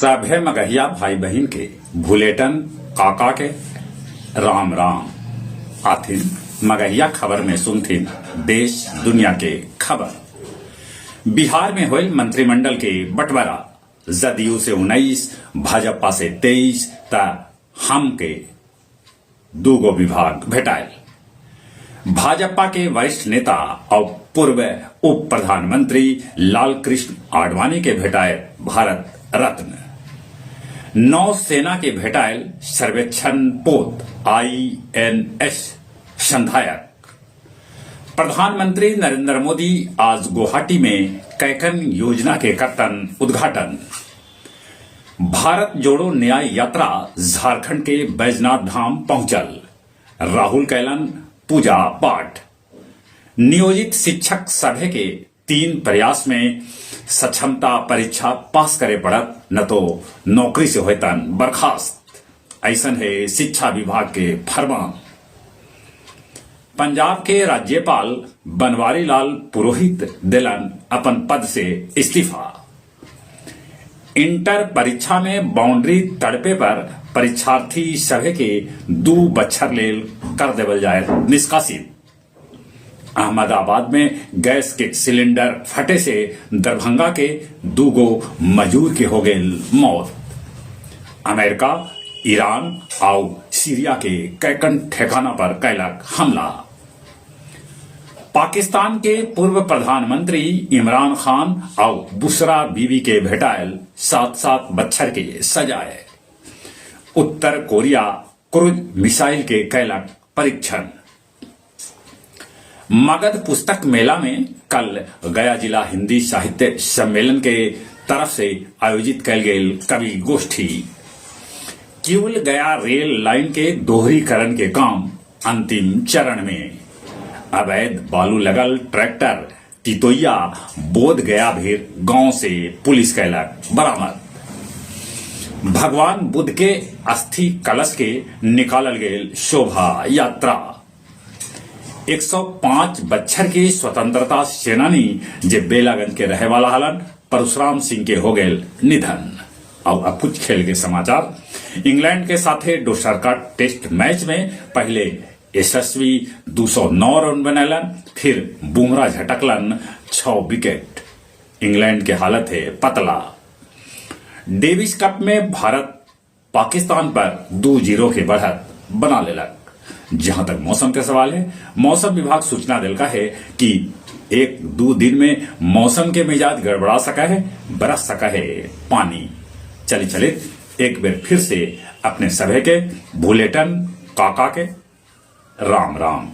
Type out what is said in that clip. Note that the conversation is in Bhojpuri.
सभे मगहिया भाई बहन के भुलेटन काका के राम राम आथिन मगहिया खबर में सुनथिन देश दुनिया के खबर। बिहार में हुए मंत्रिमंडल के बंटवारा जदयू से 19 भाजपा से 23 त हम के दूगो विभाग भेटायल। भाजपा के वरिष्ठ नेता और पूर्व उप प्रधानमंत्री लाल कृष्ण आडवाणी के भेटायल भारत रत्न, नौसेना के भेटायल सर्वेक्षण पोत INS संधायक। प्रधानमंत्री नरेंद्र मोदी आज गुवाहाटी में कैकन योजना के करतन उद्घाटन। भारत जोड़ो न्याय यात्रा झारखंड के बैजनाथ धाम पहुंचल, राहुल कैलन पूजा पाठ। नियोजित शिक्षक सभे के 3 प्रयास में सक्षमता परीक्षा पास करे पड़त, न तो नौकरी से होतन बर्खास्त, ऐसन है शिक्षा विभाग के फरमान। पंजाब के राज्यपाल बनवारी लाल पुरोहित दिलन अपन पद से इस्तीफा। इंटर परीक्षा में बाउंड्री तड़पे पर परीक्षार्थी सभे के 2 बच्छर लेल कर देवल जाए निष्कासित। अहमदाबाद में गैस के सिलेंडर फटे से दरभंगा के 2 मजूर के हो गए मौत। अमेरिका ईरान और सीरिया के कैकन ठिकाना पर कैलक हमला। पाकिस्तान के पूर्व प्रधानमंत्री इमरान खान और बुशरा बीवी के भेटायल 7 बच्छर के सजाए। उत्तर कोरिया क्रूज मिसाइल के कैलक परीक्षण। मगध पुस्तक मेला में कल गया जिला हिंदी साहित्य सम्मेलन के तरफ से आयोजित कैल गई कवि गोष्ठी। किउल गया रेल लाइन के दोहरीकरण के काम अंतिम चरण में। अवैध बालू लगल ट्रैक्टर तितोइया बोध गया भी गांव से पुलिस कैलक बरामद। भगवान बुद्ध के अस्थि कलश के निकालल गए शोभा यात्रा। 105 बच्छर के स्वतंत्रता सेनानी जे बेलागंज के रहे वाला हलन परशुराम सिंह के हो गए निधन। अब कुछ खेल के समाचार। इंग्लैंड के साथे दोसर का टेस्ट मैच में पहले यशस्वी 209 रन बनैलन, फिर बुमराह झटकलन 6 विकेट। इंग्लैंड के हालत है पतला। डेविस कप में भारत पाकिस्तान पर 2-0 के बढ़त बना लेलक। जहां तक मौसम के सवाल है, मौसम विभाग सूचना दिलका है कि 1-2 दिन में मौसम के मिजाज गड़बड़ा सका है, बरस सका है पानी। चलित एक बार फिर से अपने सभे के बुलेटिन काका के राम राम।